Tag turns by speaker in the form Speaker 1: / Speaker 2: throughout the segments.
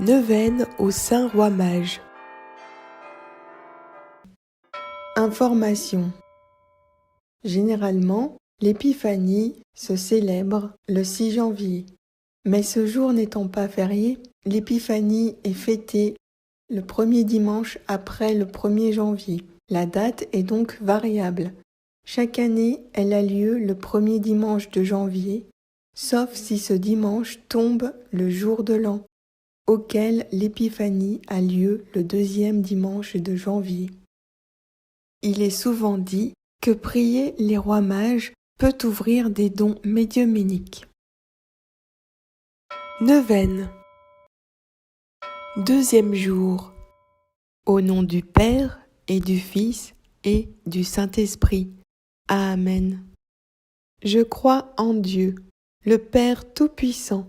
Speaker 1: Neuvaine au Saint Roi Mage. Information. Généralement, l'Épiphanie se célèbre le 6 janvier. Mais ce jour n'étant pas férié, l'Épiphanie est fêtée le premier dimanche après le 1er janvier. La date est donc variable. Chaque année, elle a lieu le premier dimanche de janvier, sauf si ce dimanche tombe le jour de l'an, auquel l'Épiphanie a lieu le deuxième dimanche de janvier. Il est souvent dit que prier les rois mages peut ouvrir des dons médiumniques. Neuvaine. Deuxième jour. Au nom du Père et du Fils et du Saint-Esprit. Amen. Je crois en Dieu, le Père Tout-Puissant,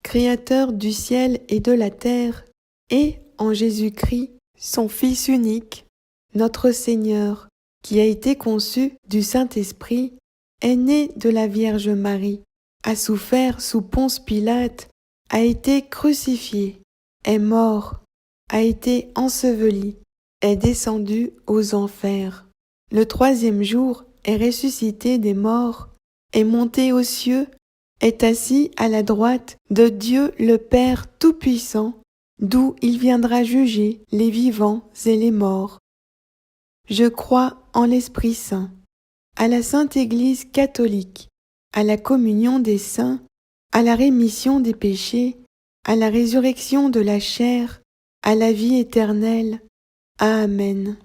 Speaker 1: Créateur du ciel et de la terre, et en Jésus-Christ, son Fils unique, notre Seigneur, qui a été conçu du Saint-Esprit, est né de la Vierge Marie, a souffert sous Ponce Pilate, a été crucifié, est mort, a été enseveli, est descendu aux enfers. Le troisième jour est ressuscité des morts, est monté aux cieux, est assis à la droite de Dieu le Père Tout-Puissant, d'où il viendra juger les vivants et les morts. Je crois en l'Esprit Saint, à la Sainte Église catholique, à la communion des saints, à la rémission des péchés, à la résurrection de la chair, à la vie éternelle. Amen.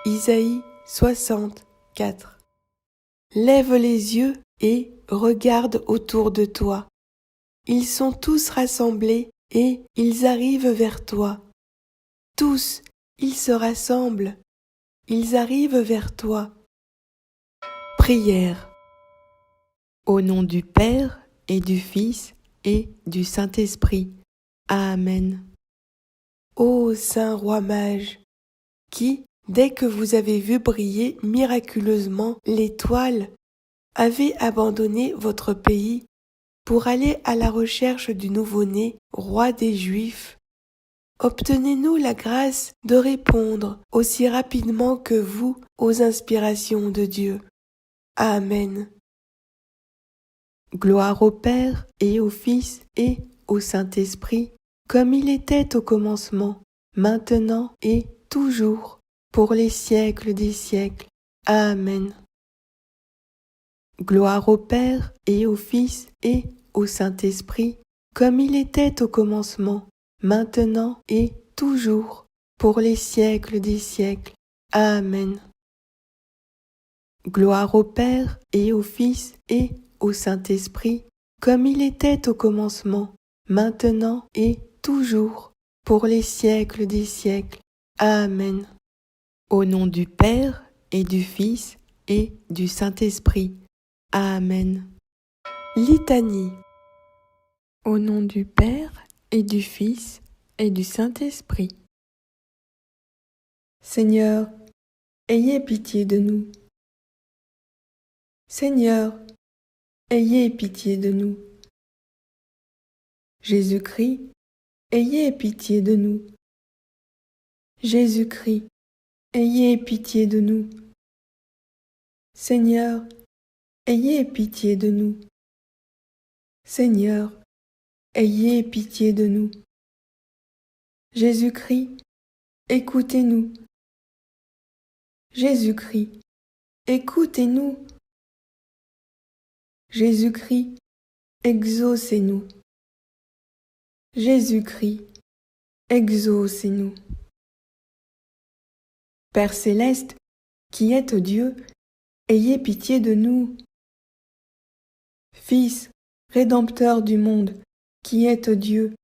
Speaker 1: Isaïe 64. Lève les yeux et regarde autour de toi. Ils sont tous rassemblés et ils arrivent vers toi. Tous, ils se rassemblent. Ils arrivent vers toi. Prière. Au nom du Père et du Fils et du Saint-Esprit. Amen. Ô Saint Roi Mage, qui, dès que vous avez vu briller miraculeusement l'étoile, avez abandonné votre pays pour aller à la recherche du nouveau-né, roi des Juifs, obtenez-nous la grâce de répondre aussi rapidement que vous aux inspirations de Dieu. Amen. Gloire au Père et au Fils et au Saint-Esprit, comme il était au commencement, maintenant et toujours, pour les siècles des siècles. Amen. Gloire au Père et au Fils et au Saint-Esprit, comme il était au commencement, maintenant et toujours, pour les siècles des siècles. Amen. Gloire au Père et au Fils et au Saint-Esprit, comme il était au commencement, maintenant et toujours, pour les siècles des siècles. Amen. Au nom du Père et du Fils et du Saint-Esprit. Amen. Litanie. Au nom du Père et du Fils et du Saint-Esprit. Seigneur, ayez pitié de nous. Seigneur, ayez pitié de nous. Jésus-Christ, ayez pitié de nous. Jésus-Christ, ayez pitié de nous. Seigneur, ayez pitié de nous. Seigneur, ayez pitié de nous. Jésus-Christ, écoutez-nous. Jésus-Christ, écoutez-nous. Jésus-Christ, exaucez-nous. Jésus-Christ, exaucez-nous. Père céleste, qui êtes Dieu, ayez pitié de nous. Fils, Rédempteur du monde, qui êtes Dieu,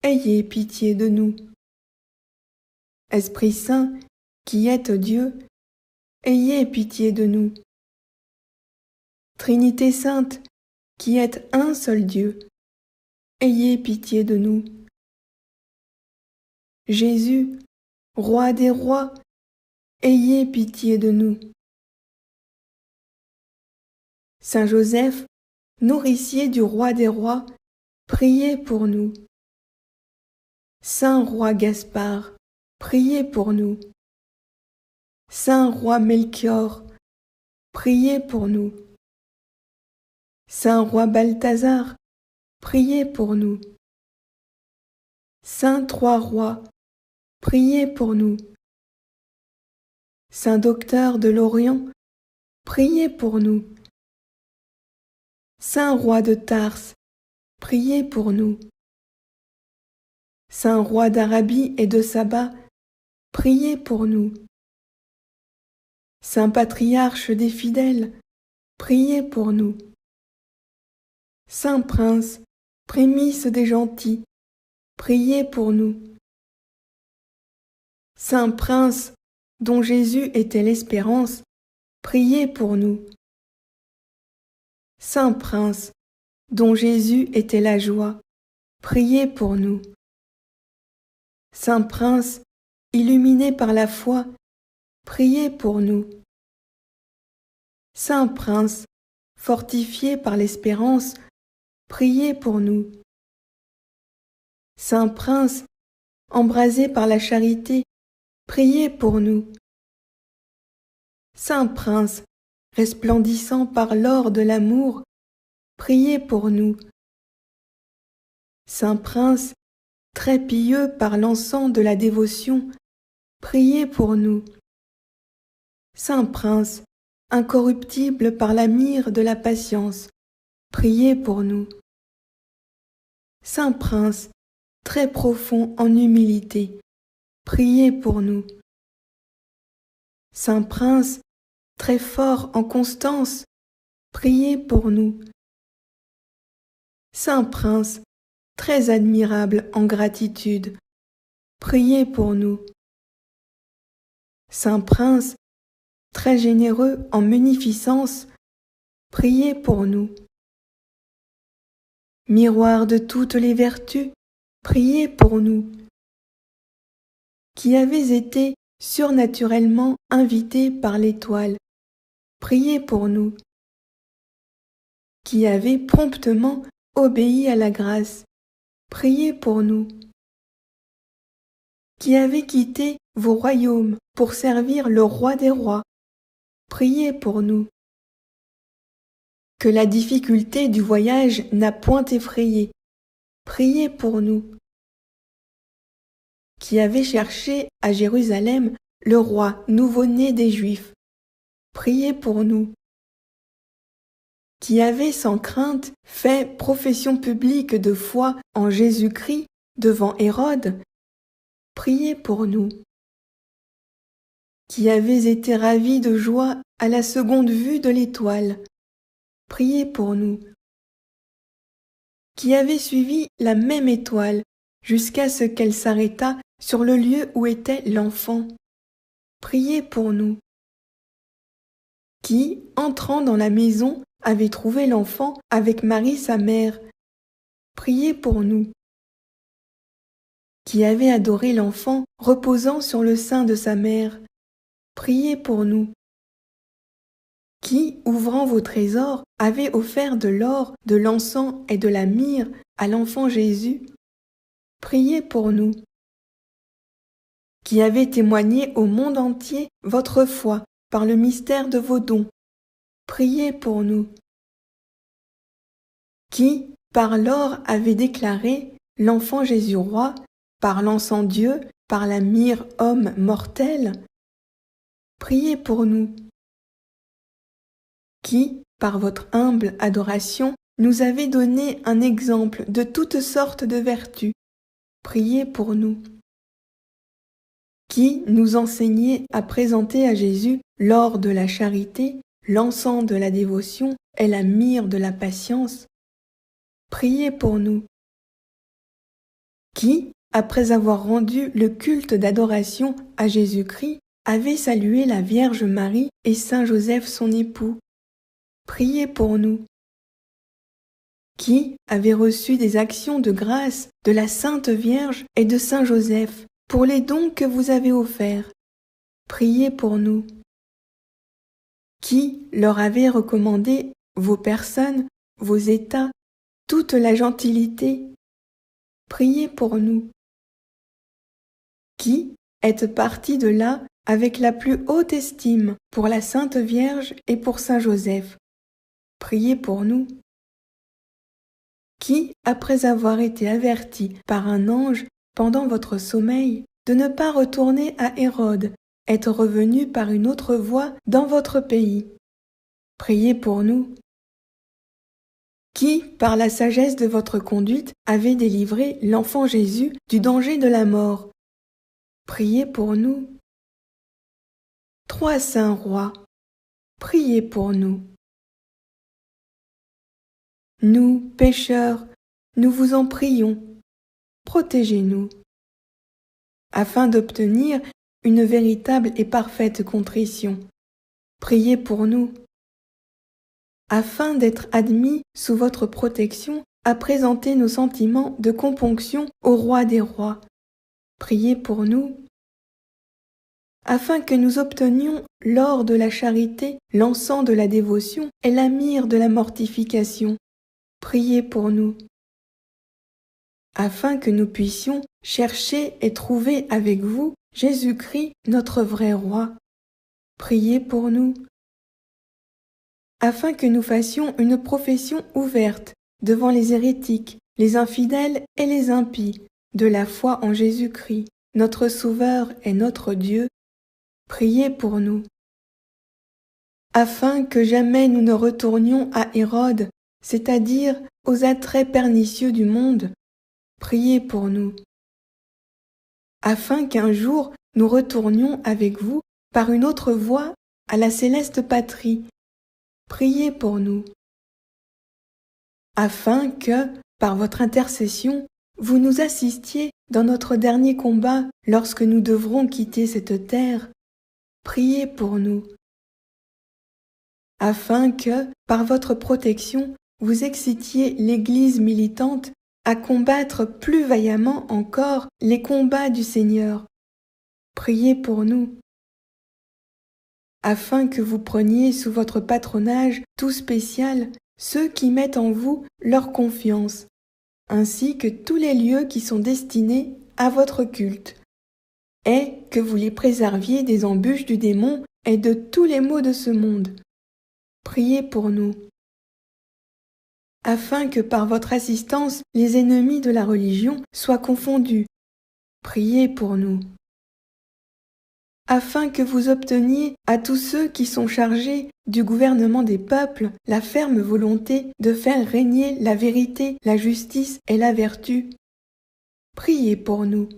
Speaker 1: ayez pitié de nous. Esprit Saint, qui êtes Dieu, ayez pitié de nous. Trinité Sainte, qui êtes un seul Dieu, ayez pitié de nous. Jésus, Roi des rois, ayez pitié de nous. Saint Joseph, nourricier du Roi des rois, priez pour nous. Saint roi Gaspard, priez pour nous. Saint roi Melchior, priez pour nous. Saint roi Balthazar, priez pour nous. Saint Trois Rois, priez pour nous. Saint Docteur de l'Orient, priez pour nous. Saint roi de Tarse, priez pour nous. Saint roi d'Arabie et de Saba, priez pour nous. Saint patriarche des fidèles, priez pour nous. Saint prince, prémice des gentils, priez pour nous. Saint prince, dont Jésus était l'espérance, priez pour nous. Saint prince, dont Jésus était la joie, priez pour nous. Saint prince, illuminé par la foi, priez pour nous. Saint prince, fortifié par l'espérance, priez pour nous. Saint prince, embrasé par la charité, priez pour nous. Saint prince, resplendissant par l'or de l'amour, priez pour nous. Saint prince, très pieux par l'encens de la dévotion, priez pour nous. Saint prince, incorruptible par la myrrhe de la patience, priez pour nous. Saint prince, très profond en humilité, priez pour nous. Saint prince, très fort en constance, priez pour nous. Saint prince, très admirable en gratitude, priez pour nous. Saint prince, très généreux en munificence, priez pour nous. Miroir de toutes les vertus, priez pour nous. Qui avez été surnaturellement invités par l'étoile, priez pour nous. Qui avez promptement obéi à la grâce, priez pour nous. Qui avez quitté vos royaumes pour servir le roi des rois, priez pour nous. Que la difficulté du voyage n'a point effrayé, priez pour nous. Qui avez cherché à Jérusalem le roi nouveau-né des Juifs, priez pour nous. Qui avez sans crainte fait profession publique de foi en Jésus-Christ devant Hérode, priez pour nous. Qui avez été ravis de joie à la seconde vue de l'étoile, priez pour nous. Qui avez suivi la même étoile jusqu'à ce qu'elle s'arrêtât sur le lieu où était l'enfant, priez pour nous. Qui, entrant dans la maison, avait trouvé l'enfant avec Marie sa mère, priez pour nous. Qui avait adoré l'enfant reposant sur le sein de sa mère, priez pour nous. Qui, ouvrant vos trésors, avait offert de l'or, de l'encens et de la myrrhe à l'enfant Jésus, priez pour nous. Qui avez témoigné au monde entier votre foi par le mystère de vos dons, priez pour nous. Qui, par l'or, avait déclaré l'enfant Jésus roi, par l'encens Dieu, par la myrrhe homme mortel, priez pour nous. Qui, par votre humble adoration, nous avez donné un exemple de toutes sortes de vertus, priez pour nous. Qui nous enseignait à présenter à Jésus l'or de la charité, l'encens de la dévotion et la myrrhe de la patience, priez pour nous. Qui, après avoir rendu le culte d'adoration à Jésus-Christ, avait salué la Vierge Marie et Saint Joseph son époux, priez pour nous. Qui avait reçu des actions de grâce de la Sainte Vierge et de Saint Joseph pour les dons que vous avez offerts, priez pour nous. Qui leur avait recommandé vos personnes, vos états, toute la gentilité, priez pour nous. qui êtes partis de là avec la plus haute estime pour la Sainte Vierge et pour Saint Joseph. Priez pour nous. Qui, après avoir été averti par un ange pendant votre sommeil de ne pas retourner à Hérode, êtes revenu par une autre voie dans votre pays. Priez pour nous. Qui, par la sagesse de votre conduite, avez délivré l'enfant Jésus du danger de la mort. Priez pour nous. Trois saints rois, priez pour nous. Nous, pécheurs, nous vous en prions, protégez-nous, afin d'obtenir une véritable et parfaite contrition. Priez pour nous, afin d'être admis sous votre protection à présenter nos sentiments de componction au roi des rois. Priez pour nous, afin que nous obtenions l'or de la charité, l'encens de la dévotion et la myrrhe de la mortification. Priez pour nous, afin que nous puissions chercher et trouver avec vous Jésus-Christ, notre vrai roi. Priez pour nous, afin que nous fassions une profession ouverte devant les hérétiques, les infidèles et les impies, de la foi en Jésus-Christ, notre Sauveur et notre Dieu. Priez pour nous, afin que jamais nous ne retournions à Hérode, c'est-à-dire aux attraits pernicieux du monde. Priez pour nous, afin qu'un jour nous retournions avec vous par une autre voie à la céleste patrie. Priez pour nous, afin que, par votre intercession, vous nous assistiez dans notre dernier combat lorsque nous devrons quitter cette terre. Priez pour nous, afin que, par votre protection, vous excitiez l'Église militante à combattre plus vaillamment encore les combats du Seigneur. Priez pour nous, afin que vous preniez sous votre patronage tout spécial ceux qui mettent en vous leur confiance, ainsi que tous les lieux qui sont destinés à votre culte, et que vous les préserviez des embûches du démon et de tous les maux de ce monde. Priez pour nous, afin que par votre assistance les ennemis de la religion soient confondus. Priez pour nous, afin que vous obteniez à tous ceux qui sont chargés du gouvernement des peuples la ferme volonté de faire régner la vérité, la justice et la vertu. Priez pour nous,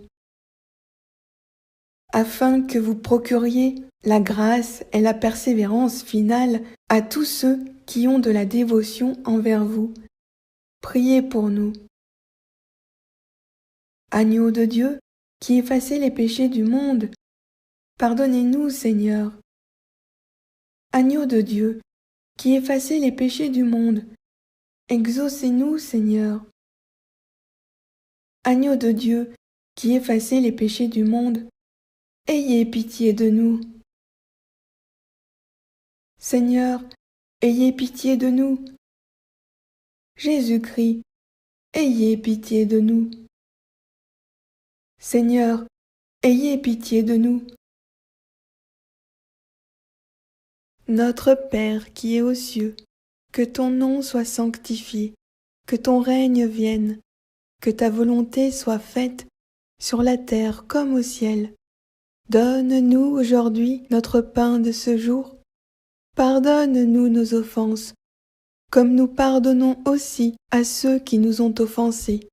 Speaker 1: afin que vous procuriez la grâce et la persévérance finale à tous ceux qui ont de la dévotion envers vous. Priez pour nous. Agneau de Dieu, qui effacez les péchés du monde, pardonnez-nous, Seigneur. Agneau de Dieu, qui effacez les péchés du monde, exaucez-nous, Seigneur. Agneau de Dieu, qui effacez les péchés du monde, ayez pitié de nous. Seigneur, ayez pitié de nous. Jésus-Christ, ayez pitié de nous. Seigneur, ayez pitié de nous. Notre Père qui es aux cieux, que ton nom soit sanctifié, que ton règne vienne, que ta volonté soit faite sur la terre comme au ciel. Donne-nous aujourd'hui notre pain de ce jour. Pardonne-nous nos offenses, comme nous pardonnons aussi à ceux qui nous ont offensés.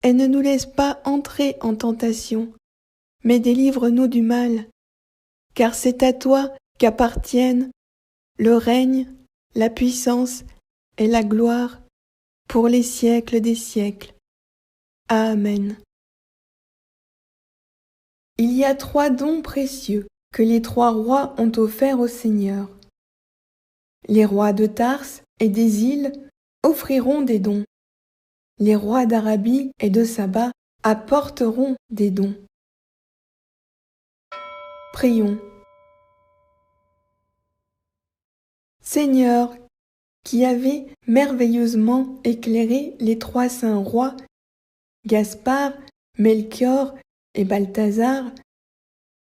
Speaker 1: Et ne nous laisse pas entrer en tentation, mais délivre-nous du mal. Car c'est à toi qu'appartiennent le règne, la puissance et la gloire pour les siècles des siècles. Amen. Il y a 3 dons précieux que les 3 rois ont offerts au Seigneur. Les rois de Tarse et des îles offriront des dons. Les rois d'Arabie et de Saba apporteront des dons. Prions. Seigneur, qui avez merveilleusement éclairé les 3 saints rois, Gaspard, Melchior et Balthazar,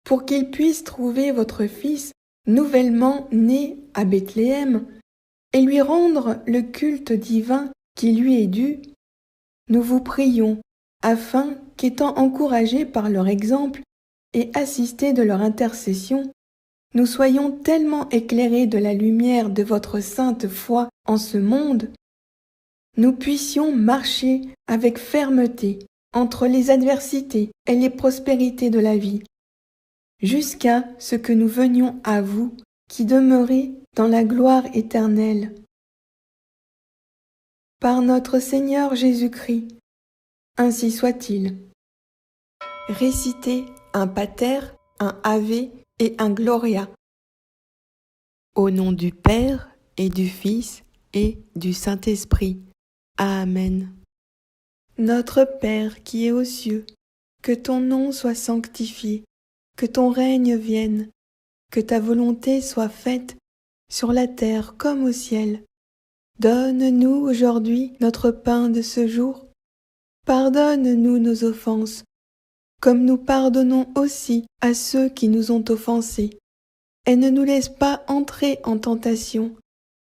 Speaker 1: pour qu'ils puissent trouver votre Fils nouvellement né à Bethléem et lui rendre le culte divin qui lui est dû, nous vous prions afin qu'étant encouragés par leur exemple et assistés de leur intercession, nous soyons tellement éclairés de la lumière de votre sainte foi en ce monde, nous puissions marcher avec fermeté entre les adversités et les prospérités de la vie, jusqu'à ce que nous venions à vous qui demeurez dans la gloire éternelle. Par notre Seigneur Jésus-Christ, ainsi soit-il. Récitez un Pater, un Ave et un Gloria. Au nom du Père et du Fils et du Saint-Esprit. Amen. Notre Père qui es aux cieux, que ton nom soit sanctifié, que ton règne vienne, que ta volonté soit faite sur la terre comme au ciel. Donne-nous aujourd'hui notre pain de ce jour. Pardonne-nous nos offenses, comme nous pardonnons aussi à ceux qui nous ont offensés. Et ne nous laisse pas entrer en tentation,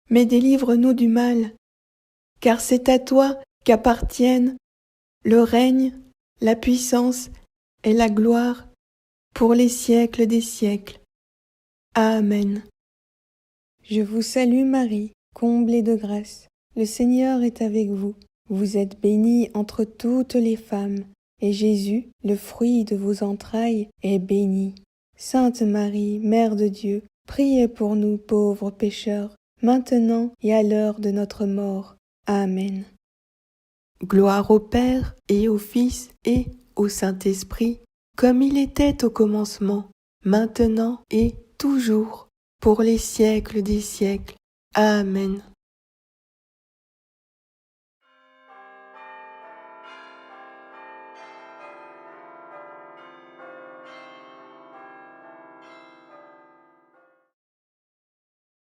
Speaker 1: mais délivre-nous du mal. Car c'est à toi qu'appartiennent le règne, la puissance et la gloire pour les siècles des siècles. Amen. Je vous salue Marie, comblée de grâce. Le Seigneur est avec vous. Vous êtes bénie entre toutes les femmes, et Jésus, le fruit de vos entrailles, est béni. Sainte Marie, Mère de Dieu, priez pour nous pauvres pécheurs, maintenant et à l'heure de notre mort. Amen. Gloire au Père et au Fils et au Saint-Esprit, comme il était au commencement, maintenant et toujours, pour les siècles des siècles. Amen.